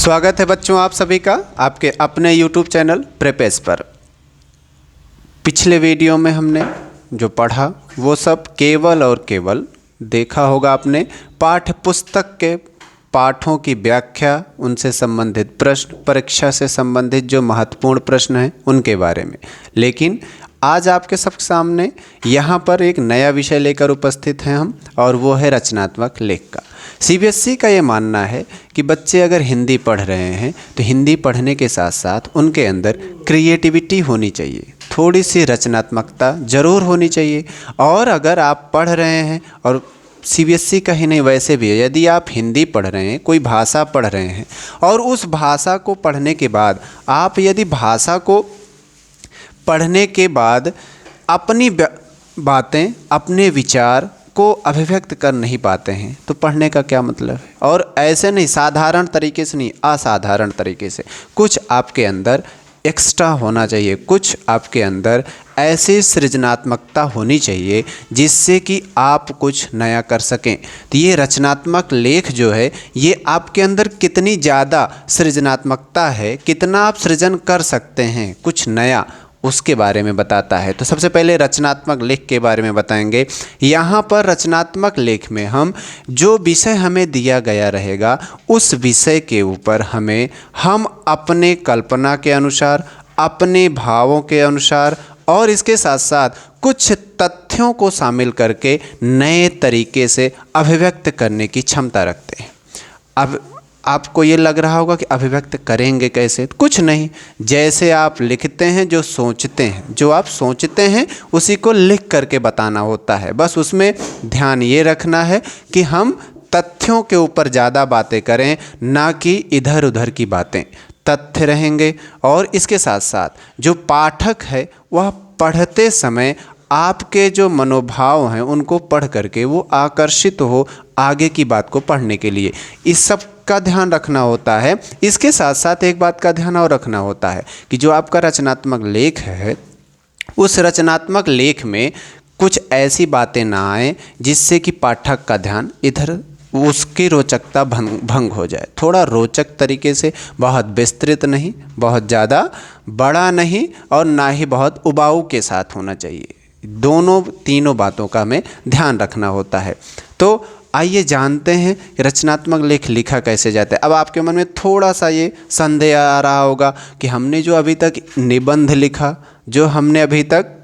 स्वागत है बच्चों आप सभी का आपके अपने YouTube चैनल प्रेपेस पर। पिछले वीडियो में हमने जो पढ़ा वो सब केवल और केवल देखा होगा आपने पाठ्य पुस्तक के पाठों की व्याख्या, उनसे संबंधित प्रश्न, परीक्षा से संबंधित जो महत्वपूर्ण प्रश्न हैं उनके बारे में। लेकिन आज आपके सब सामने यहाँ पर एक नया विषय लेकर उपस्थित हैं हम, और वो है रचनात्मक लेख का। सीबीएसई का ये मानना है कि बच्चे अगर हिंदी पढ़ रहे हैं तो हिंदी पढ़ने के साथ साथ उनके अंदर क्रिएटिविटी होनी चाहिए, थोड़ी सी रचनात्मकता ज़रूर होनी चाहिए। और अगर आप पढ़ रहे हैं, और सीबीएसई का ही नहीं वैसे भी है, यदि आप हिंदी पढ़ रहे हैं, कोई भाषा पढ़ रहे हैं और उस भाषा को पढ़ने के बाद आप यदि भाषा को पढ़ने के बाद अपनी बातें, अपने विचार को अभिव्यक्त कर नहीं पाते हैं तो पढ़ने का क्या मतलब है। और ऐसे नहीं, साधारण तरीके से नहीं, असाधारण तरीके से कुछ आपके अंदर एक्स्ट्रा होना चाहिए, कुछ आपके अंदर ऐसी सृजनात्मकता होनी चाहिए जिससे कि आप कुछ नया कर सकें। तो ये रचनात्मक लेख जो है ये आपके अंदर कितनी ज़्यादा सृजनात्मकता है, कितना आप सृजन कर सकते हैं कुछ नया, उसके बारे में बताता है। तो सबसे पहले रचनात्मक लेख के बारे में बताएंगे। यहाँ पर रचनात्मक लेख में हम जो विषय हमें दिया गया रहेगा उस विषय के ऊपर हम अपने कल्पना के अनुसार, अपने भावों के अनुसार और इसके साथ साथ कुछ तथ्यों को शामिल करके नए तरीके से अभिव्यक्त करने की क्षमता रखते हैं। अब आपको ये लग रहा होगा कि अभिव्यक्त करेंगे कैसे? कुछ नहीं, जैसे आप लिखते हैं, जो सोचते हैं, जो आप सोचते हैं उसी को लिख करके बताना होता है। बस उसमें ध्यान ये रखना है कि हम तथ्यों के ऊपर ज़्यादा बातें करें, ना कि इधर उधर की बातें। तथ्य रहेंगे और इसके साथ साथ जो पाठक है वह पढ़ते समय आपके जो मनोभाव हैं उनको पढ़ करके वो आकर्षित हो आगे की बात को पढ़ने के लिए। इस सब का ध्यान रखना होता है। इसके साथ साथ एक बात का ध्यान और रखना होता है कि जो आपका रचनात्मक लेख है उस रचनात्मक लेख में कुछ ऐसी बातें ना आए जिससे कि पाठक का ध्यान इधर, उसकी रोचकता भंग हो जाए। थोड़ा रोचक तरीके से, बहुत विस्तृत नहीं, बहुत ज़्यादा बड़ा नहीं और ना ही बहुत उबाऊ के साथ होना चाहिए। तीनों बातों का हमें ध्यान रखना होता है। तो आइए जानते हैं रचनात्मक लेख लिखा कैसे जाता है। अब आपके मन में थोड़ा सा ये संदेह आ रहा होगा कि हमने जो अभी तक निबंध लिखा, जो हमने अभी तक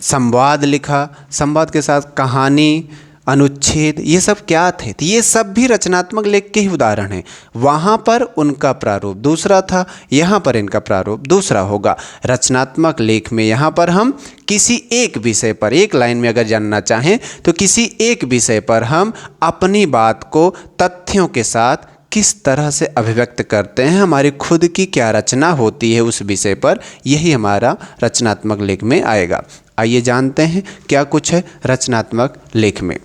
संवाद लिखा, संवाद के साथ कहानी, अनुच्छेद, ये सब क्या थे? तो ये सब भी रचनात्मक लेख के ही उदाहरण हैं। वहाँ पर उनका प्रारूप दूसरा था, यहाँ पर इनका प्रारूप दूसरा होगा। रचनात्मक लेख में यहाँ पर हम किसी एक विषय पर, एक लाइन में अगर जानना चाहें तो किसी एक विषय पर हम अपनी बात को तथ्यों के साथ किस तरह से अभिव्यक्त करते हैं, हमारी खुद की क्या रचना होती है उस विषय पर, यही हमारा रचनात्मक लेख में आएगा। आइए जानते हैं क्या कुछ है रचनात्मक लेख में।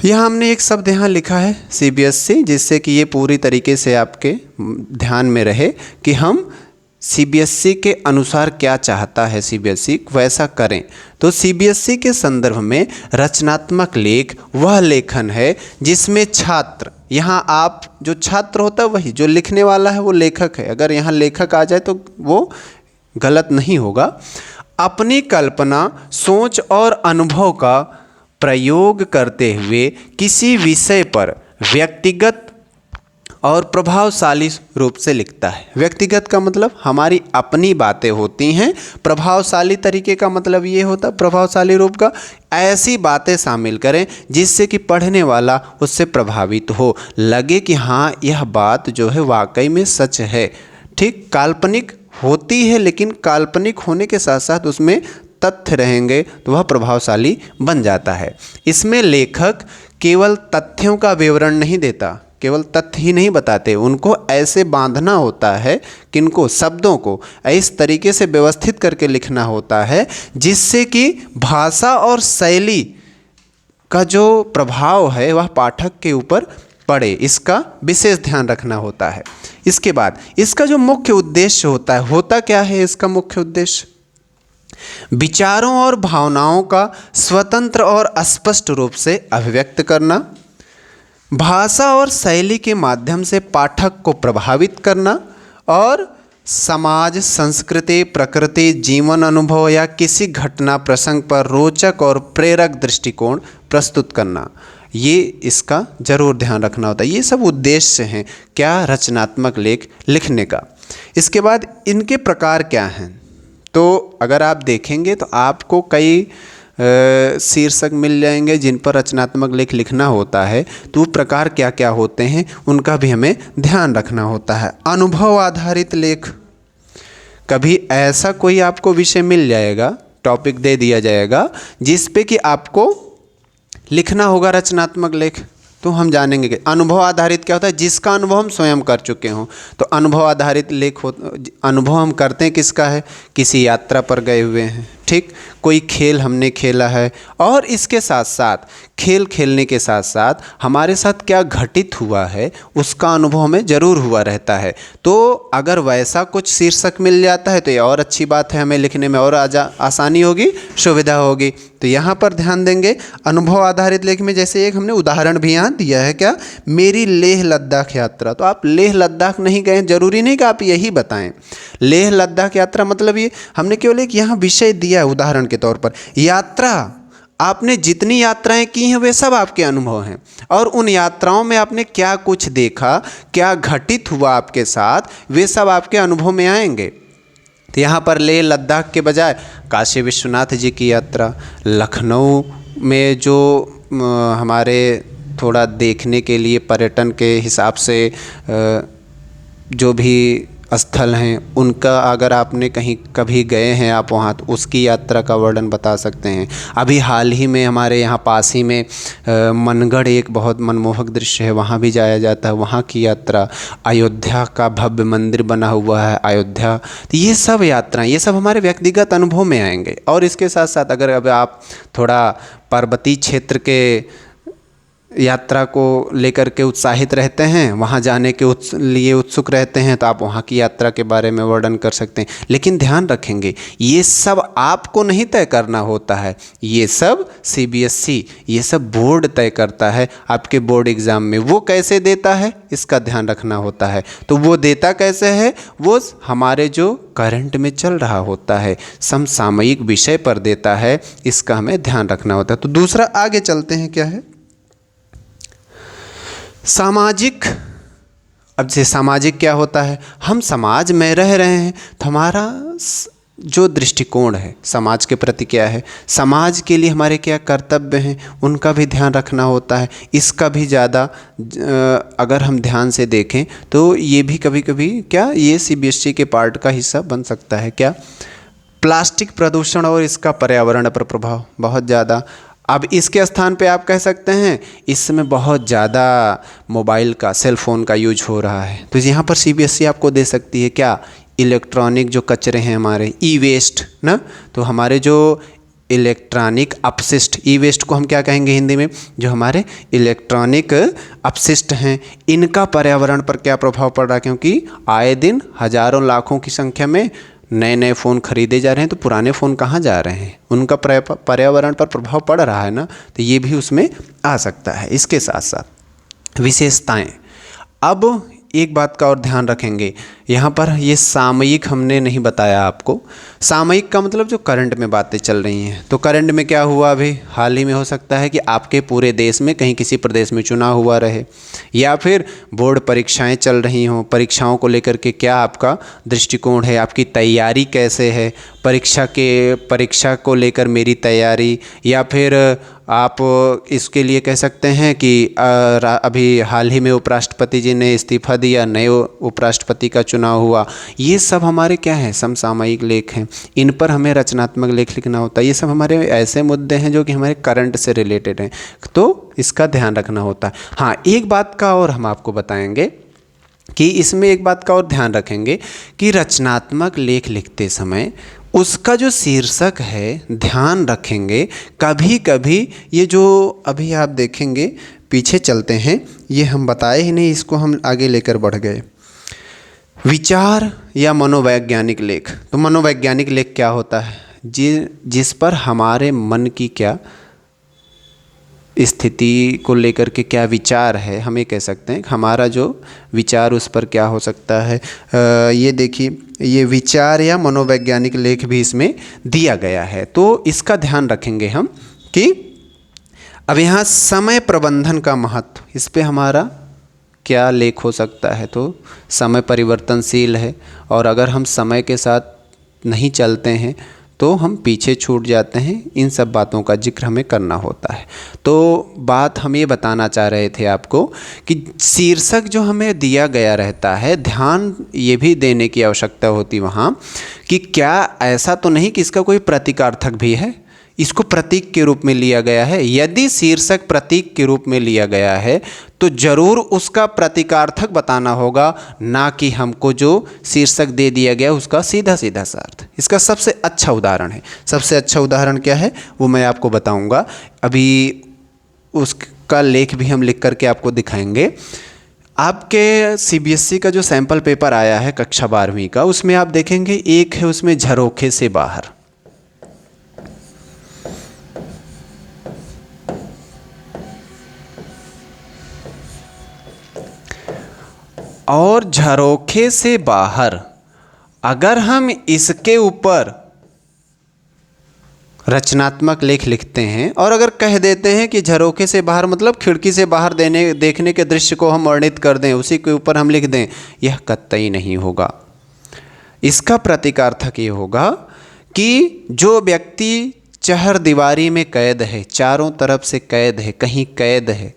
यहाँ हमने एक शब्द यहाँ लिखा है सीबीएसई, जिससे कि ये पूरी तरीके से आपके ध्यान में रहे कि हम सीबीएसई के अनुसार क्या चाहता है सीबीएसई वैसा करें। तो सीबीएसई के संदर्भ में रचनात्मक लेख वह लेखन है जिसमें छात्र, यहाँ आप जो छात्र होता है वही, जो लिखने वाला है वो लेखक है, अगर यहाँ लेखक आ जाए तो वो गलत नहीं होगा, अपनी कल्पना, सोच और अनुभव का प्रयोग करते हुए किसी विषय पर व्यक्तिगत और प्रभावशाली रूप से लिखता है। व्यक्तिगत का मतलब हमारी अपनी बातें होती हैं, प्रभावशाली तरीके का मतलब ये होता है, प्रभावशाली रूप का ऐसी बातें शामिल करें जिससे कि पढ़ने वाला उससे प्रभावित हो, लगे कि हाँ यह बात जो है वाकई में सच है। ठीक, काल्पनिक होती है लेकिन काल्पनिक होने के साथ साथ उसमें तथ्य रहेंगे तो वह प्रभावशाली बन जाता है। इसमें लेखक केवल तथ्यों का विवरण नहीं देता, केवल तथ्य ही नहीं बताते, उनको ऐसे बांधना होता है, किनको, शब्दों को इस तरीके से व्यवस्थित करके लिखना होता है जिससे कि भाषा और शैली का जो प्रभाव है वह पाठक के ऊपर पड़े, इसका विशेष ध्यान रखना होता है। इसके बाद इसका जो मुख्य उद्देश्य होता क्या है? इसका मुख्य उद्देश्य विचारों और भावनाओं का स्वतंत्र और स्पष्ट रूप से अभिव्यक्त करना, भाषा और शैली के माध्यम से पाठक को प्रभावित करना और समाज, संस्कृति, प्रकृति, जीवन अनुभव या किसी घटना प्रसंग पर रोचक और प्रेरक दृष्टिकोण प्रस्तुत करना, ये इसका जरूर ध्यान रखना होता है। ये सब उद्देश्य हैं क्या, रचनात्मक लेख लिखने का। इसके बाद इनके प्रकार क्या हैं, तो अगर आप देखेंगे तो आपको कई शीर्षक मिल जाएंगे जिन पर रचनात्मक लेख लिखना होता है, तो प्रकार क्या क्या होते हैं उनका भी हमें ध्यान रखना होता है। अनुभव आधारित लेख, कभी ऐसा कोई आपको विषय मिल जाएगा, टॉपिक दे दिया जाएगा जिस पे कि आपको लिखना होगा रचनात्मक लेख, तो हम जानेंगे कि अनुभव आधारित क्या होता है, जिसका अनुभव हम स्वयं कर चुके हों। तो अनुभव आधारित लेख हो, अनुभव हम करते हैं किसका है, किसी यात्रा पर गए हुए हैं, ठीक, कोई खेल हमने खेला है और इसके साथ साथ खेल खेलने के साथ साथ हमारे साथ क्या घटित हुआ है उसका अनुभव हमें ज़रूर हुआ रहता है। तो अगर वैसा कुछ शीर्षक मिल जाता है तो ये और अच्छी बात है, हमें लिखने में और आसानी होगी, सुविधा होगी। तो यहाँ पर ध्यान देंगे अनुभव आधारित लेख में, जैसे एक हमने उदाहरण भी यहाँ दिया है क्या, मेरी लेह लद्दाख यात्रा। तो आप लेह लद्दाख नहीं गए, ज़रूरी नहीं कि आप यही बताएं। लेह लद्दाख यात्रा मतलब ये हमने केवल एक यहाँ विषय दिया है उदाहरण के तौर पर। यात्रा, आपने जितनी यात्राएं की हैं वे सब आपके अनुभव हैं और उन यात्राओं में आपने क्या कुछ देखा, क्या घटित हुआ आपके साथ, वे सब आपके अनुभव में आएंगे। तो यहाँ पर लेह लद्दाख के बजाय काशी विश्वनाथ जी की यात्रा, लखनऊ में जो हमारे थोड़ा देखने के लिए पर्यटन के हिसाब से जो भी स्थल हैं उनका, अगर आपने कहीं कभी गए हैं आप वहाँ, तो उसकी यात्रा का वर्णन बता सकते हैं। अभी हाल ही में हमारे यहाँ पास ही में मनगढ़ एक बहुत मनमोहक दृश्य है, वहाँ भी जाया जाता है, वहाँ की यात्रा। अयोध्या का भव्य मंदिर बना हुआ है अयोध्या। तो ये सब यात्राएं, ये सब हमारे व्यक्तिगत अनुभव में आएंगे। और इसके साथ साथ अगर अब आप थोड़ा पर्वतीय क्षेत्र के यात्रा को लेकर के उत्साहित रहते हैं, वहाँ जाने के लिए उत्सुक रहते हैं, तो आप वहाँ की यात्रा के बारे में वर्णन कर सकते हैं। लेकिन ध्यान रखेंगे ये सब आपको नहीं तय करना होता है, ये सब CBSE, ये सब बोर्ड तय करता है आपके बोर्ड एग्ज़ाम में। वो कैसे देता है इसका ध्यान रखना होता है। तो वो देता कैसे है, वो हमारे जो करंट में चल रहा होता है, समसामयिक विषय पर देता है, इसका हमें ध्यान रखना होता है। तो दूसरा आगे चलते हैं, क्या है सामाजिक। अब से सामाजिक क्या होता है, हम समाज में रह रहे हैं तो हमारा जो दृष्टिकोण है समाज के प्रति क्या है, समाज के लिए हमारे क्या कर्तव्य हैं, उनका भी ध्यान रखना होता है। इसका भी ज़्यादा अगर हम ध्यान से देखें तो ये भी कभी कभी क्या, ये CBSE के पार्ट का हिस्सा बन सकता है। क्या, प्लास्टिक प्रदूषण और इसका पर्यावरण पर प्रभाव बहुत ज़्यादा। अब इसके स्थान पे आप कह सकते हैं इस समय बहुत ज़्यादा मोबाइल का, सेल फ़ोन का यूज हो रहा है, तो यहाँ पर CBSE आपको दे सकती है क्या, इलेक्ट्रॉनिक जो कचरे हैं हमारे, ई-वेस्ट ना। तो हमारे जो इलेक्ट्रॉनिक अपशिष्ट, ई-वेस्ट को हम क्या कहेंगे हिंदी में, जो हमारे इलेक्ट्रॉनिक अपशिष्ट हैं, इनका पर्यावरण पर क्या प्रभाव पड़ रहा है, क्योंकि आए दिन हज़ारों लाखों की संख्या में नए नए फ़ोन खरीदे जा रहे हैं, तो पुराने फ़ोन कहाँ जा रहे हैं, उनका पर्यावरण पर प्रभाव पड़ रहा है ना। तो ये भी उसमें आ सकता है। इसके साथ साथ विशेषताएं, अब एक बात का और ध्यान रखेंगे, यहाँ पर ये सामयिक हमने नहीं बताया आपको। सामयिक का मतलब जो करंट में बातें चल रही हैं, तो करंट में क्या हुआ, अभी हाल ही में हो सकता है कि आपके पूरे देश में कहीं किसी प्रदेश में चुनाव हुआ रहे, या फिर बोर्ड परीक्षाएं चल रही हों, परीक्षाओं को लेकर के क्या आपका दृष्टिकोण है, आपकी तैयारी कैसे है, परीक्षा को लेकर मेरी तैयारी, या फिर आप इसके लिए कह सकते हैं कि अभी हाल ही में उपराष्ट्रपति जी ने इस्तीफा दिया, नए उपराष्ट्रपति का चुनाव हुआ। ये सब हमारे क्या हैं, समसामयिक लेख हैं, इन पर हमें रचनात्मक लेख लिखना होता है। ये सब हमारे ऐसे मुद्दे हैं जो कि हमारे करंट से रिलेटेड हैं, तो इसका ध्यान रखना होता है। हाँ, एक बात का और हम आपको बताएंगे कि इसमें एक बात का और ध्यान रखेंगे कि रचनात्मक लेख लिखते समय उसका जो शीर्षक है ध्यान रखेंगे। कभी कभी ये जो अभी आप देखेंगे, पीछे चलते हैं, ये हम बताए ही नहीं, इसको हम आगे लेकर बढ़ गए। विचार या मनोवैज्ञानिक लेख, तो मनोवैज्ञानिक लेख क्या होता है, जिस पर हमारे मन की क्या स्थिति को लेकर के क्या विचार है, हम ये कह सकते हैं हमारा जो विचार उस पर क्या हो सकता है। ये देखिए, ये विचार या मनोवैज्ञानिक लेख भी इसमें दिया गया है, तो इसका ध्यान रखेंगे हम कि अब यहाँ समय प्रबंधन का महत्व, इस पे हमारा क्या लेख हो सकता है। तो समय परिवर्तनशील है और अगर हम समय के साथ नहीं चलते हैं तो हम पीछे छूट जाते हैं। इन सब बातों का जिक्र हमें करना होता है। तो बात हम ये बताना चाह रहे थे आपको कि शीर्षक जो हमें दिया गया रहता है, ध्यान ये भी देने की आवश्यकता होती वहाँ कि क्या ऐसा तो नहीं कि इसका कोई प्रतीकार्थक भी है, इसको प्रतीक के रूप में लिया गया है। यदि शीर्षक प्रतीक के रूप में लिया गया है तो जरूर उसका प्रतीकार्थक बताना होगा, ना कि हमको जो शीर्षक दे दिया गया उसका सीधा सीधा सा अर्थ। इसका सबसे अच्छा उदाहरण है, सबसे अच्छा उदाहरण क्या है वो मैं आपको बताऊंगा। अभी उसका लेख भी हम लिख करके आपको दिखाएंगे। आपके सीबीएसई का जो सैंपल पेपर आया है कक्षा 12वीं का, उसमें आप देखेंगे एक है उसमें झरोखे से बाहर। और झरोखे से बाहर अगर हम इसके ऊपर रचनात्मक लेख लिखते हैं और अगर कह देते हैं कि झरोखे से बाहर मतलब खिड़की से बाहर देखने के दृश्य को हम वर्णित कर दें, उसी के ऊपर हम लिख दें, यह कतई नहीं होगा। इसका प्रतीकार्थक ये होगा कि जो व्यक्ति चहरदीवारी में कैद है, चारों तरफ से कैद है, कहीं कैद है,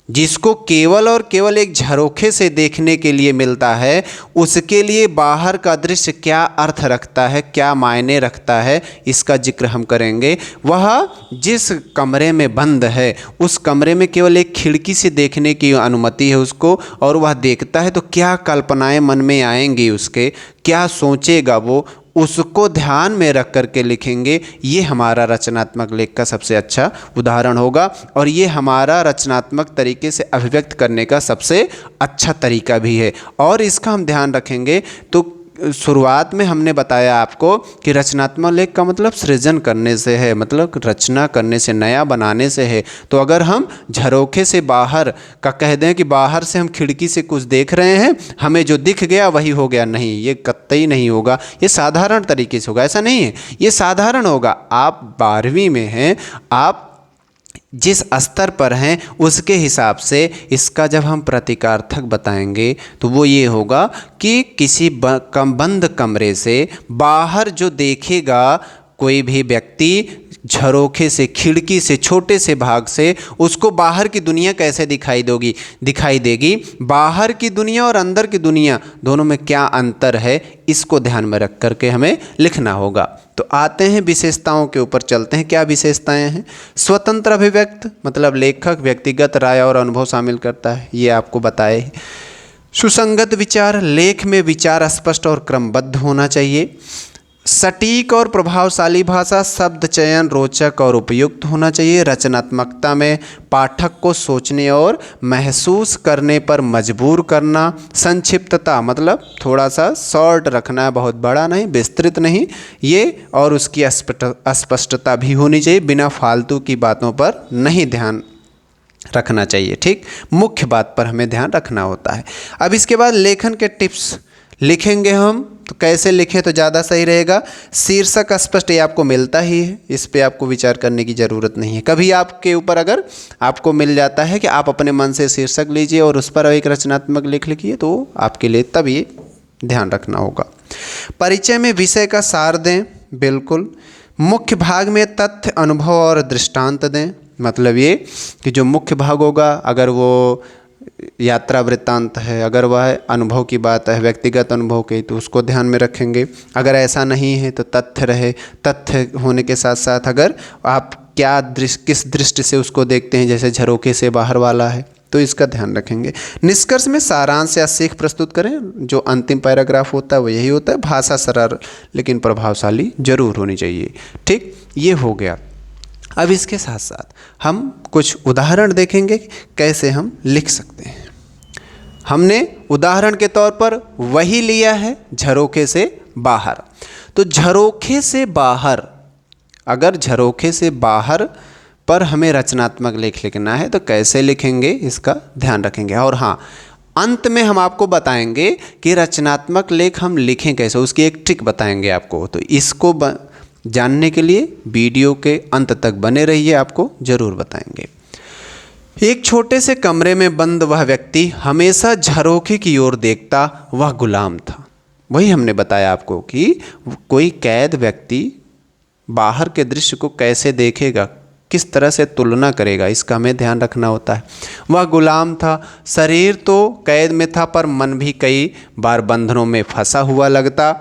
जिसको केवल और केवल एक झरोखे से देखने के लिए मिलता है, उसके लिए बाहर का दृश्य क्या अर्थ रखता है, क्या मायने रखता है, इसका जिक्र हम करेंगे। वह जिस कमरे में बंद है उस कमरे में केवल एक खिड़की से देखने की अनुमति है उसको, और वह देखता है तो क्या कल्पनाएं मन में आएंगी उसके, क्या सोचेगा वो, उसको ध्यान में रख करके लिखेंगे। ये हमारा रचनात्मक लेख का सबसे अच्छा उदाहरण होगा और ये हमारा रचनात्मक तरीके से अभिव्यक्त करने का सबसे अच्छा तरीका भी है। और इसका हम ध्यान रखेंगे तो शुरुआत में हमने बताया आपको कि रचनात्मक लेख का मतलब सृजन करने से है, मतलब रचना करने से, नया बनाने से है। तो अगर हम झरोखे से बाहर का कह दें कि बाहर से हम खिड़की से कुछ देख रहे हैं, हमें जो दिख गया वही हो गया, नहीं, ये कतई नहीं होगा। ये साधारण तरीके से होगा, ऐसा नहीं है, ये साधारण होगा। आप 12वीं में हैं, आप जिस स्तर पर हैं उसके हिसाब से इसका जब हम प्रतीकार्थक बताएंगे तो वो ये होगा कि किसी बंद कमरे से बाहर जो देखेगा कोई भी व्यक्ति, झरोखे से, खिड़की से, छोटे से भाग से, उसको बाहर की दुनिया कैसे दिखाई देगी। बाहर की दुनिया और अंदर की दुनिया दोनों में क्या अंतर है, इसको ध्यान में रख करके हमें लिखना होगा। तो आते हैं विशेषताओं के ऊपर, चलते हैं। क्या विशेषताएं हैं? स्वतंत्र अभिव्यक्त मतलब लेखक व्यक्तिगत राय और अनुभव शामिल करता है, ये आपको बताए। सुसंगत विचार, लेख में विचार स्पष्ट और क्रमबद्ध होना चाहिए। सटीक और प्रभावशाली भाषा, शब्द चयन रोचक और उपयुक्त होना चाहिए। रचनात्मकता में पाठक को सोचने और महसूस करने पर मजबूर करना। संक्षिप्तता मतलब थोड़ा सा शॉर्ट रखना है, बहुत बड़ा नहीं, विस्तृत नहीं, ये और उसकी स्पष्टता भी होनी चाहिए, बिना फालतू की बातों पर नहीं ध्यान रखना चाहिए। ठीक, मुख्य बात पर हमें ध्यान रखना होता है। अब इसके बाद लेखन के टिप्स लिखेंगे हम, तो कैसे लिखें तो ज़्यादा सही रहेगा। शीर्षक स्पष्ट, ये आपको मिलता ही है, इस पे आपको विचार करने की ज़रूरत नहीं है। कभी आपके ऊपर अगर आपको मिल जाता है कि आप अपने मन से शीर्षक लीजिए और उस पर एक रचनात्मक लेख लिखिए, तो आपके लिए तब ये ध्यान रखना होगा। परिचय में विषय का सार दें, बिल्कुल। मुख्य भाग में तथ्य, अनुभव और दृष्टांत दें, मतलब ये कि जो मुख्य भाग होगा, अगर वो यात्रा वृत्तांत है, अगर वह अनुभव की बात है, व्यक्तिगत अनुभव की, तो उसको ध्यान में रखेंगे। अगर ऐसा नहीं है तो तथ्य रहे। तथ्य होने के साथ साथ अगर आप किस दृष्टि से उसको देखते हैं, जैसे झरोखे से बाहर वाला है, तो इसका ध्यान रखेंगे। निष्कर्ष में सारांश या सीख प्रस्तुत करें। जो अंतिम पैराग्राफ होता है वो यही होता है। भाषा सरल लेकिन प्रभावशाली जरूर होनी चाहिए। ठीक, ये हो गया। अब इसके साथ साथ हम कुछ उदाहरण देखेंगे कैसे हम लिख सकते हैं। हमने उदाहरण के तौर पर वही लिया है, झरोखे से बाहर। तो झरोखे से बाहर, अगर झरोखे से बाहर पर हमें रचनात्मक लेख लिखना है तो कैसे लिखेंगे इसका ध्यान रखेंगे। और हाँ, अंत में हम आपको बताएंगे कि रचनात्मक लेख हम लिखें कैसे, उसकी एक ट्रिक बताएंगे आपको। तो इसको जानने के लिए वीडियो के अंत तक बने रहिए, आपको ज़रूर बताएंगे। एक छोटे से कमरे में बंद वह व्यक्ति हमेशा झरोखे की ओर देखता, वह गुलाम था। वही हमने बताया आपको कि कोई कैद व्यक्ति बाहर के दृश्य को कैसे देखेगा, किस तरह से तुलना करेगा, इसका हमें ध्यान रखना होता है। वह गुलाम था, शरीर तो कैद में था पर मन भी कई बार बंधनों में फंसा हुआ लगता।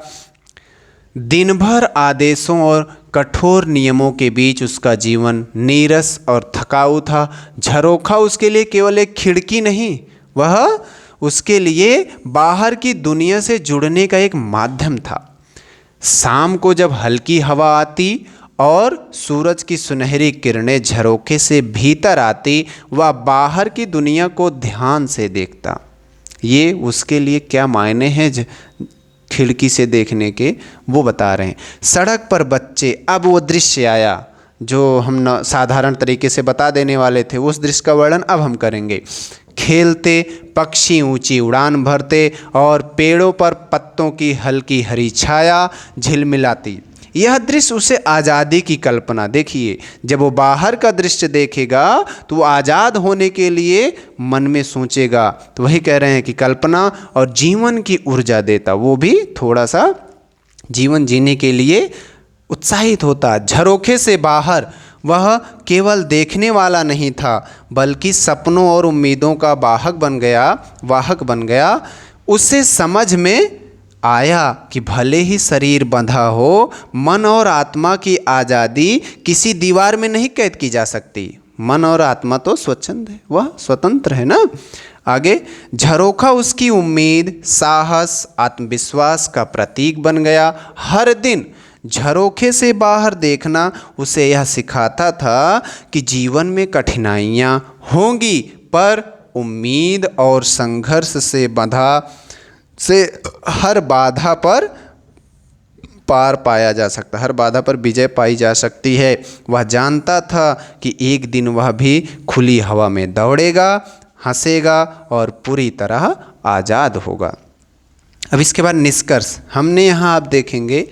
दिन भर आदेशों और कठोर नियमों के बीच उसका जीवन नीरस और थकाऊ था। झरोखा उसके लिए केवल एक खिड़की नहीं, वह उसके लिए बाहर की दुनिया से जुड़ने का एक माध्यम था। शाम को जब हल्की हवा आती और सूरज की सुनहरी किरणें झरोखे से भीतर आती, वह बाहर की दुनिया को ध्यान से देखता। ये उसके लिए क्या मायने हैं खिड़की से देखने के, वो बता रहे हैं। सड़क पर बच्चे, अब वो दृश्य आया जो हम साधारण तरीके से बता देने वाले थे, उस दृश्य का वर्णन अब हम करेंगे। खेलते, पक्षी ऊंची उड़ान भरते और पेड़ों पर पत्तों की हल्की हरी छाया झिलमिलाती। यह दृश्य उसे आज़ादी की कल्पना, देखिए जब वो बाहर का दृश्य देखेगा तो वो आज़ाद होने के लिए मन में सोचेगा। तो वही कह रहे हैं कि कल्पना और जीवन की ऊर्जा देता, वो भी थोड़ा सा जीवन जीने के लिए उत्साहित होता। झरोखे से बाहर वह केवल देखने वाला नहीं था बल्कि सपनों और उम्मीदों का वाहक बन गया। उससे समझ में आया कि भले ही शरीर बंधा हो, मन और आत्मा की आज़ादी किसी दीवार में नहीं कैद की जा सकती। मन और आत्मा तो स्वच्छंद है, वह स्वतंत्र है ना। आगे, झरोखा उसकी उम्मीद, साहस, आत्मविश्वास का प्रतीक बन गया। हर दिन झरोखे से बाहर देखना उसे यह सिखाता था कि जीवन में कठिनाइयाँ होंगी पर उम्मीद और संघर्ष से हर बाधा पर पार पाया जा सकता, हर बाधा पर विजय पाई जा सकती है। वह जानता था कि एक दिन वह भी खुली हवा में दौड़ेगा, हंसेगा और पूरी तरह आज़ाद होगा। अब इसके बाद निष्कर्ष हमने यहाँ आप देखेंगे,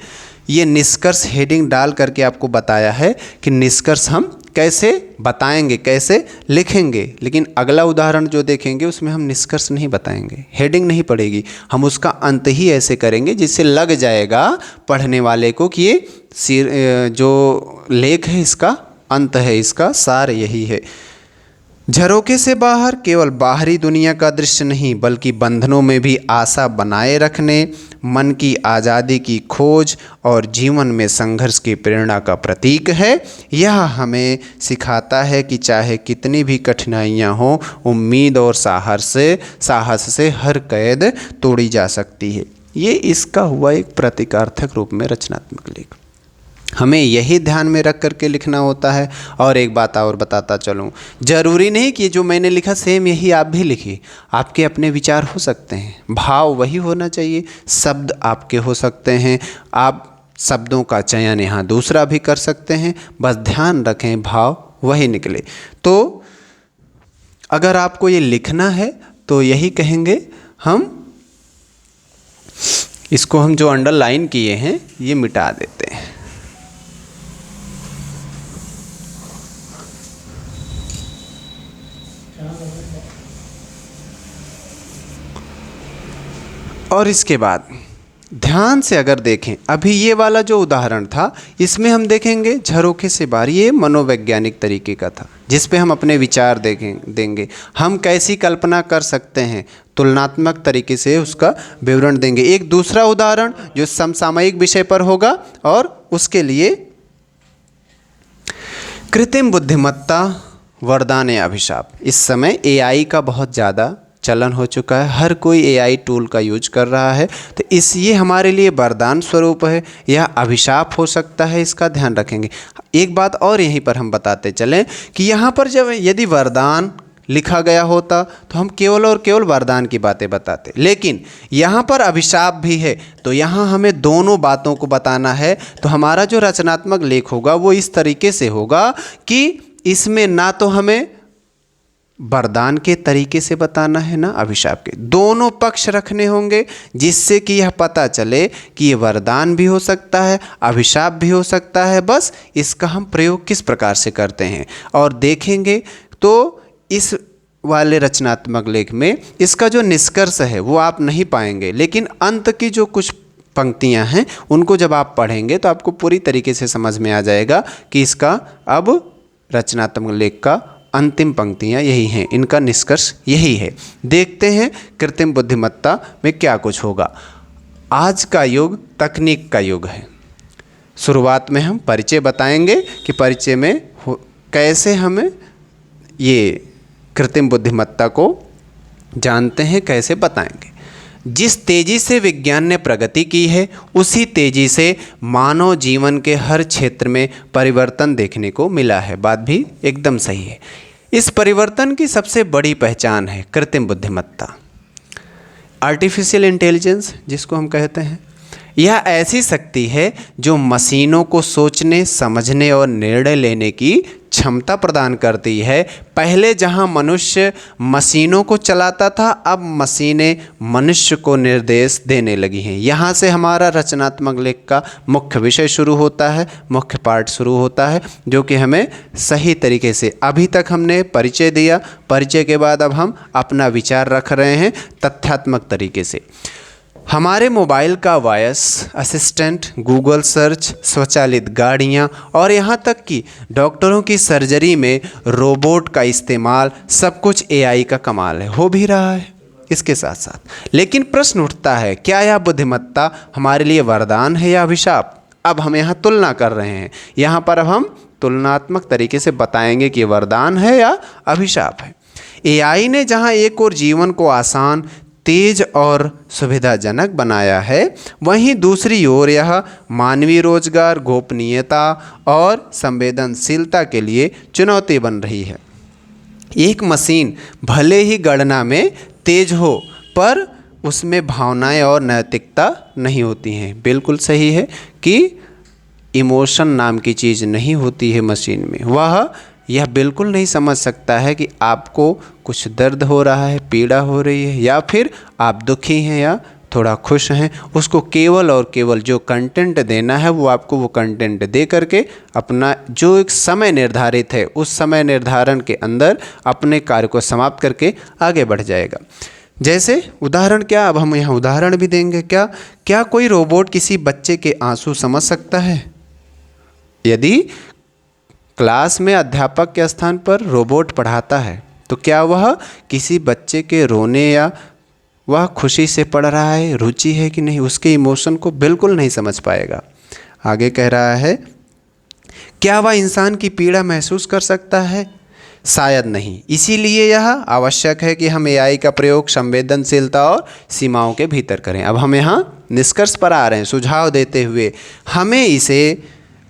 ये निष्कर्ष हेडिंग डाल करके आपको बताया है कि निष्कर्ष हम कैसे बताएंगे, कैसे लिखेंगे। लेकिन अगला उदाहरण जो देखेंगे उसमें हम निष्कर्ष नहीं बताएंगे, हेडिंग नहीं पड़ेगी, हम उसका अंत ही ऐसे करेंगे जिससे लग जाएगा पढ़ने वाले को कि ये जो लेख है इसका अंत है, इसका सार यही है। झरोखे से बाहर केवल बाहरी दुनिया का दृश्य नहीं बल्कि बंधनों में भी आशा बनाए रखने, मन की आज़ादी की खोज और जीवन में संघर्ष की प्रेरणा का प्रतीक है। यह हमें सिखाता है कि चाहे कितनी भी कठिनाइयाँ हों, उम्मीद और साहस से हर कैद तोड़ी जा सकती है। ये इसका हुआ एक प्रतीकार्थक रूप में रचनात्मक लेख। हमें यही ध्यान में रख करके लिखना होता है। और एक बात और बताता चलूँ, ज़रूरी नहीं कि जो मैंने लिखा सेम यही आप भी लिखिए, आपके अपने विचार हो सकते हैं, भाव वही होना चाहिए, शब्द आपके हो सकते हैं, आप शब्दों का चयन यहाँ दूसरा भी कर सकते हैं, बस ध्यान रखें भाव वही निकले। तो अगर आपको ये लिखना है तो यही कहेंगे, इसको हम जो अंडरलाइन किए हैं ये मिटा देते हैं। और इसके बाद ध्यान से अगर देखें, अभी ये वाला जो उदाहरण था इसमें हम देखेंगे झरोखे से बाहर, ये मनोवैज्ञानिक तरीके का था जिस पे हम अपने विचार देंगे, हम कैसी कल्पना कर सकते हैं, तुलनात्मक तरीके से उसका विवरण देंगे। एक दूसरा उदाहरण जो समसामयिक विषय पर होगा और उसके लिए कृत्रिम बुद्धिमत्ता वरदान या अभिशाप। इस समय एआई का बहुत ज़्यादा चलन हो चुका है, हर कोई एआई टूल का यूज कर रहा है, तो ये हमारे लिए वरदान स्वरूप है, यह अभिशाप हो सकता है, इसका ध्यान रखेंगे। एक बात और यहीं पर हम बताते चलें कि यहाँ पर जब यदि वरदान लिखा गया होता तो हम केवल और केवल वरदान की बातें बताते, लेकिन यहाँ पर अभिशाप भी है तो यहाँ हमें दोनों बातों को बताना है। तो हमारा जो रचनात्मक लेख होगा वो इस तरीके से होगा कि इसमें ना तो हमें वरदान के तरीके से बताना है ना अभिशाप के, दोनों पक्ष रखने होंगे जिससे कि यह पता चले कि ये वरदान भी हो सकता है, अभिशाप भी हो सकता है। बस इसका हम प्रयोग किस प्रकार से करते हैं और देखेंगे। तो इस वाले रचनात्मक लेख में इसका जो निष्कर्ष है वो आप नहीं पाएंगे, लेकिन अंत की जो कुछ पंक्तियां हैं उनको जब आप पढ़ेंगे तो आपको पूरी तरीके से समझ में आ जाएगा कि इसका अब रचनात्मक लेख का अंतिम पंक्तियां यही हैं, इनका निष्कर्ष यही है। देखते हैं कृत्रिम बुद्धिमत्ता में क्या कुछ होगा। आज का युग तकनीक का युग है। शुरुआत में हम परिचय बताएंगे कि परिचय में कैसे हमें ये कृत्रिम बुद्धिमत्ता को जानते हैं, कैसे बताएंगे। जिस तेज़ी से विज्ञान ने प्रगति की है उसी तेज़ी से मानव जीवन के हर क्षेत्र में परिवर्तन देखने को मिला है। बात भी एकदम सही है। इस परिवर्तन की सबसे बड़ी पहचान है कृत्रिम बुद्धिमत्ता, आर्टिफिशियल इंटेलिजेंस जिसको हम कहते हैं। यह ऐसी शक्ति है जो मशीनों को सोचने, समझने और निर्णय लेने की क्षमता प्रदान करती है। पहले जहां मनुष्य मशीनों को चलाता था, अब मशीनें मनुष्य को निर्देश देने लगी हैं। यहाँ से हमारा रचनात्मक लेख का मुख्य विषय शुरू होता है, मुख्य पार्ट शुरू होता है, जो कि हमें सही तरीके से, अभी तक हमने परिचय दिया, परिचय के बाद अब हम अपना विचार रख रहे हैं तथ्यात्मक तरीके से। हमारे मोबाइल का वॉइस असिस्टेंट, गूगल सर्च, स्वचालित गाड़ियाँ और यहाँ तक कि डॉक्टरों की सर्जरी में रोबोट का इस्तेमाल, सब कुछ एआई का कमाल है, हो भी रहा है इसके साथ साथ। लेकिन प्रश्न उठता है, क्या यह बुद्धिमत्ता हमारे लिए वरदान है या अभिशाप? अब हम यहाँ तुलना कर रहे हैं। यहाँ पर अब हम तुलनात्मक तरीके से बताएंगे कि वरदान है या अभिशाप है। एआई ने जहाँ एक और जीवन को आसान, तेज और सुविधाजनक बनाया है, वहीं दूसरी ओर यह मानवीय रोजगार, गोपनीयता और संवेदनशीलता के लिए चुनौती बन रही है। एक मशीन भले ही गणना में तेज हो, पर उसमें भावनाएं और नैतिकता नहीं होती हैं। बिल्कुल सही है कि इमोशन नाम की चीज़ नहीं होती है मशीन में। वह यह बिल्कुल नहीं समझ सकता है कि आपको कुछ दर्द हो रहा है, पीड़ा हो रही है, या फिर आप दुखी हैं या थोड़ा खुश हैं। उसको केवल और केवल जो कंटेंट देना है वो आपको वो कंटेंट दे करके अपना जो एक समय निर्धारित है उस समय निर्धारण के अंदर अपने कार्य को समाप्त करके आगे बढ़ जाएगा। जैसे उदाहरण क्या, अब हम यहाँ उदाहरण भी देंगे। क्या कोई रोबोट किसी बच्चे के आंसू समझ सकता है? यदि क्लास में अध्यापक के स्थान पर रोबोट पढ़ाता है तो क्या वह किसी बच्चे के रोने या वह खुशी से पढ़ रहा है, रुचि है कि नहीं, उसके इमोशन को बिल्कुल नहीं समझ पाएगा। आगे कह रहा है, क्या वह इंसान की पीड़ा महसूस कर सकता है? शायद नहीं। इसीलिए यह आवश्यक है कि हम एआई का प्रयोग संवेदनशीलता और सीमाओं के भीतर करें। अब हम यहाँ निष्कर्ष पर आ रहे हैं, सुझाव देते हुए हमें इसे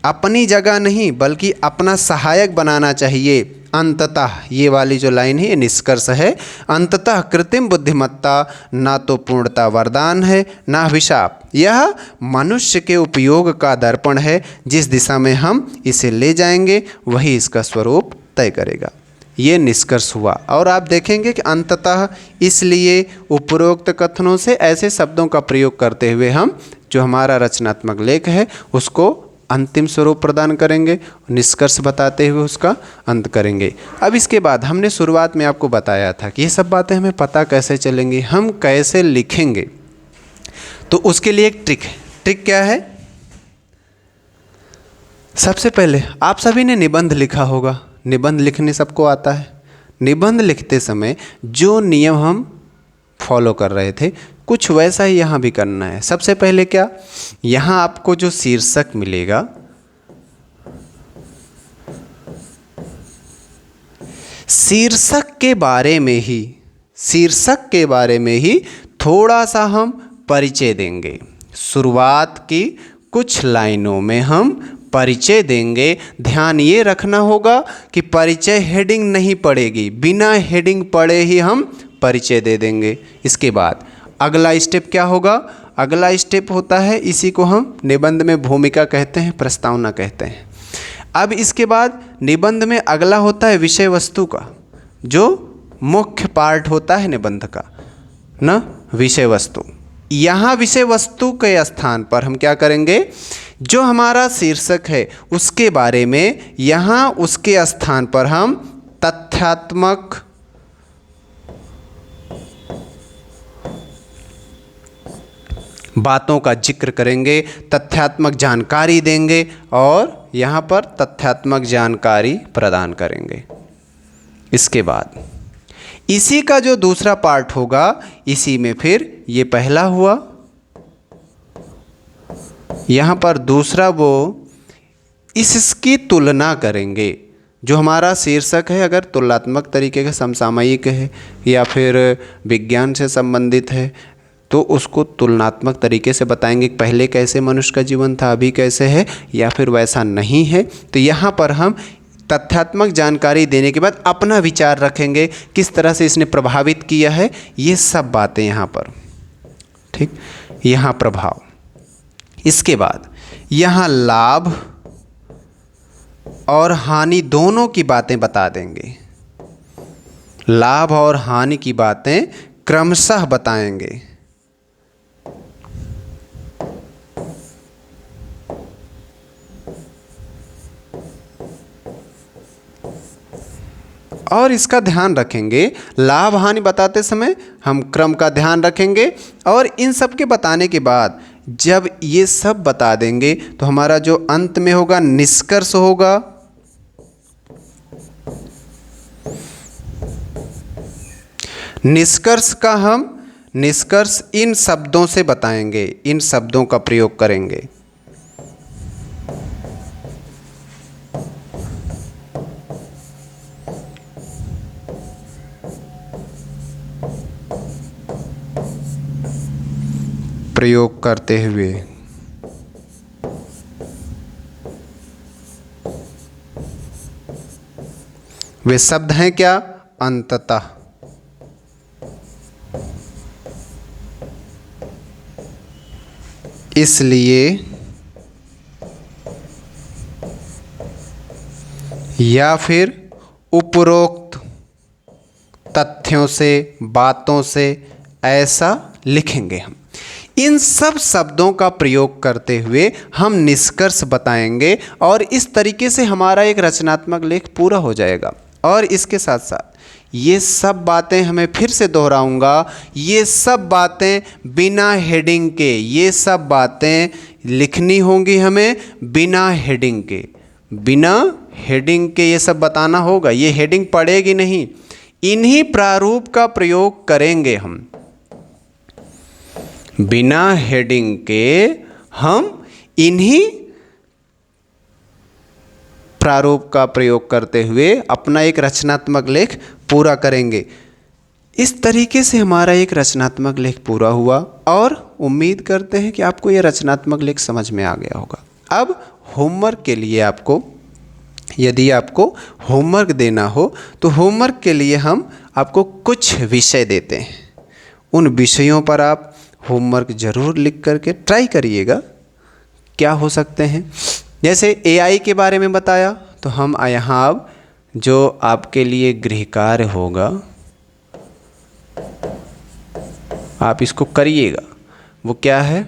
अपनी जगह नहीं बल्कि अपना सहायक बनाना चाहिए। अंततः ये वाली जो लाइन है ये निष्कर्ष है। अंततः कृत्रिम बुद्धिमत्ता ना तो पूर्णता वरदान है ना अभिशाप, यह मनुष्य के उपयोग का दर्पण है। जिस दिशा में हम इसे ले जाएंगे वही इसका स्वरूप तय करेगा। ये निष्कर्ष हुआ। और आप देखेंगे कि अंततः इसलिए उपरोक्त कथनों से ऐसे शब्दों का प्रयोग करते हुए हम जो हमारा रचनात्मक लेख है उसको अंतिम स्वरूप प्रदान करेंगे, निष्कर्ष बताते हुए उसका अंत करेंगे। अब इसके बाद हमने शुरुआत में आपको बताया था कि ये सब बातें हमें पता कैसे चलेंगी, हम कैसे लिखेंगे। तो उसके लिए एक ट्रिक है। ट्रिक क्या है? सबसे पहले आप सभी ने निबंध लिखा होगा, निबंध लिखने सबको आता है। निबंध लिखते समय जो नियम हम फॉलो कर रहे थे कुछ वैसा ही यहाँ भी करना है। सबसे पहले क्या, यहाँ आपको जो शीर्षक मिलेगा शीर्षक के बारे में ही थोड़ा सा हम परिचय देंगे। शुरुआत की कुछ लाइनों में हम परिचय देंगे। ध्यान ये रखना होगा कि परिचय हेडिंग नहीं पड़ेगी, बिना हेडिंग पढ़े ही हम परिचय दे देंगे। इसके बाद अगला स्टेप क्या होगा? अगला स्टेप होता है, इसी को हम निबंध में भूमिका कहते हैं, प्रस्तावना कहते हैं। अब इसके बाद निबंध में अगला होता है विषय वस्तु का, जो मुख्य पार्ट होता है निबंध का ना, विषय वस्तु। यहाँ विषय वस्तु के स्थान पर हम क्या करेंगे, जो हमारा शीर्षक है उसके बारे में यहाँ उसके स्थान पर हम तथ्यात्मक बातों का जिक्र करेंगे, तथ्यात्मक जानकारी देंगे और यहाँ पर तथ्यात्मक जानकारी प्रदान करेंगे। इसके बाद इसी का जो दूसरा पार्ट होगा, इसी में फिर ये पहला हुआ, यहाँ पर दूसरा वो इसकी तुलना करेंगे। जो हमारा शीर्षक है अगर तुलनात्मक तरीके का समसामयिक है या फिर विज्ञान से संबंधित है तो उसको तुलनात्मक तरीके से बताएंगे, पहले कैसे मनुष्य का जीवन था, अभी कैसे है, या फिर वैसा नहीं है। तो यहाँ पर हम तथ्यात्मक जानकारी देने के बाद अपना विचार रखेंगे, किस तरह से इसने प्रभावित किया है, ये सब बातें यहाँ पर, ठीक, यहाँ प्रभाव। इसके बाद यहाँ लाभ और हानि दोनों की बातें बता देंगे, लाभ और हानि की बातें क्रमशः बताएंगे। और इसका ध्यान रखेंगे, लाभ हानि बताते समय हम क्रम का ध्यान रखेंगे। और इन सब के बताने के बाद जब ये सब बता देंगे तो हमारा जो अंत में होगा निष्कर्ष होगा। निष्कर्ष इन शब्दों से बताएंगे, इन शब्दों का प्रयोग करेंगे। प्रयोग करते हुए वे शब्द हैं क्या, अंततः। इसलिए या फिर उपरोक्त तथ्यों से, बातों से ऐसा लिखेंगे। हम इन सब शब्दों का प्रयोग करते हुए हम निष्कर्ष बताएंगे और इस तरीके से हमारा एक रचनात्मक लेख पूरा हो जाएगा। और इसके साथ साथ ये सब बातें हमें फिर से दोहराऊंगा, ये सब बातें बिना हेडिंग के, ये सब बातें लिखनी होंगी हमें बिना हेडिंग के, बिना हेडिंग के ये सब बताना होगा। ये हेडिंग पड़ेगी नहीं, इन्हीं प्रारूप का प्रयोग करेंगे हम। बिना हेडिंग के हम इन्हीं प्रारूप का प्रयोग करते हुए अपना एक रचनात्मक लेख पूरा करेंगे। इस तरीके से हमारा एक रचनात्मक लेख पूरा हुआ और उम्मीद करते हैं कि आपको यह रचनात्मक लेख समझ में आ गया होगा। अब होमवर्क के लिए आपको, यदि आपको होमवर्क देना हो तो होमवर्क के लिए हम आपको कुछ विषय देते हैं। उन विषयों पर आप होमवर्क ज़रूर लिख करके ट्राई करिएगा। क्या हो सकते हैं, जैसे एआई के बारे में बताया, तो हम यहाँ अब जो आपके लिए गृह कार्य होगा आप इसको करिएगा। वो क्या है,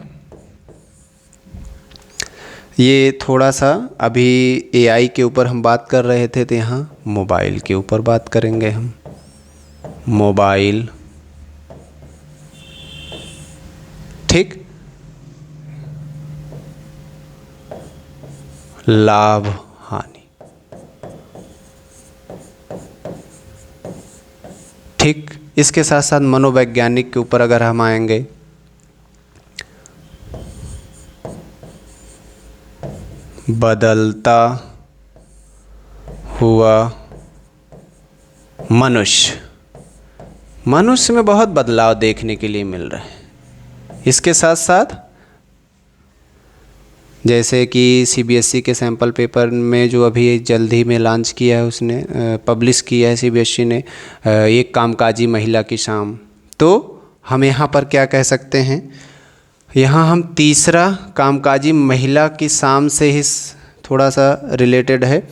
ये थोड़ा सा अभी एआई के ऊपर हम बात कर रहे थे, तो यहाँ मोबाइल के ऊपर बात करेंगे हम। मोबाइल, ठीक, लाभ हानि, ठीक। इसके साथ साथ मनोवैज्ञानिक के ऊपर अगर हम आएंगे, बदलता हुआ मनुष्य, मनुष्य में बहुत बदलाव देखने के लिए मिल रहे हैं। इसके साथ साथ जैसे कि सीबीएसई के सैम्पल पेपर में जो अभी जल्द ही में लॉन्च किया है, उसने पब्लिश किया है सीबीएसई ने, एक कामकाजी महिला की शाम। तो हम यहाँ पर क्या कह सकते हैं, यहाँ हम तीसरा कामकाजी महिला की शाम से ही थोड़ा सा रिलेटेड है।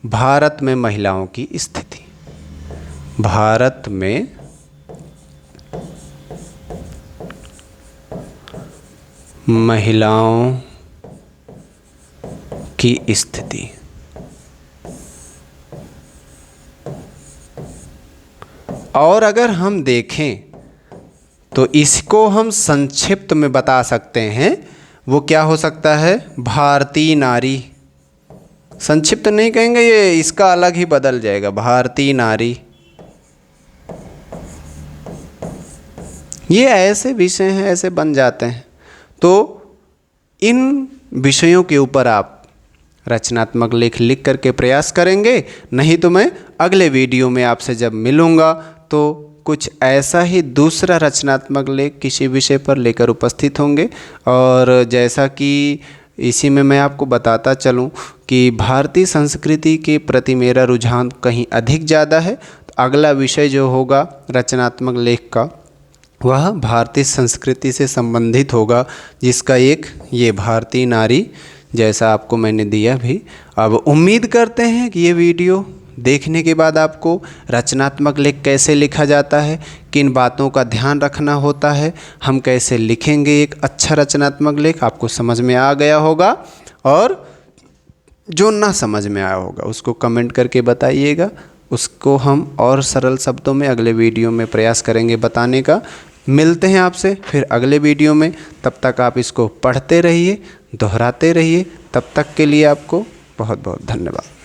भारत में महिलाओं की स्थिति, भारत में महिलाओं की स्थिति। और अगर हम देखें तो इसको हम संक्षिप्त में बता सकते हैं, वो क्या हो सकता है, भारतीय नारी। संक्षिप्त नहीं कहेंगे, ये इसका अलग ही बदल जाएगा, भारतीय नारी। ये ऐसे विषय हैं, ऐसे बन जाते हैं। तो इन विषयों के ऊपर आप रचनात्मक लेख लिख करके प्रयास करेंगे। नहीं तो मैं अगले वीडियो में आपसे जब मिलूँगा तो कुछ ऐसा ही दूसरा रचनात्मक लेख किसी विषय पर लेकर उपस्थित होंगे। और जैसा कि इसी में मैं आपको बताता चलूं कि भारतीय संस्कृति के प्रति मेरा रुझान कहीं अधिक ज़्यादा है। तो अगला विषय जो होगा रचनात्मक लेख का, वह भारतीय संस्कृति से संबंधित होगा, जिसका एक ये भारतीय नारी जैसा आपको मैंने दिया भी। अब उम्मीद करते हैं कि ये वीडियो देखने के बाद आपको रचनात्मक लेख कैसे लिखा जाता है, किन बातों का ध्यान रखना होता है, हम कैसे लिखेंगे एक अच्छा रचनात्मक लेख, आपको समझ में आ गया होगा। और जो ना समझ में आया होगा उसको कमेंट करके बताइएगा, उसको हम और सरल शब्दों में अगले वीडियो में प्रयास करेंगे बताने का। मिलते हैं आपसे फिर अगले वीडियो में, तब तक आप इसको पढ़ते रहिए, दोहराते रहिए। तब तक के लिए आपको बहुत बहुत धन्यवाद।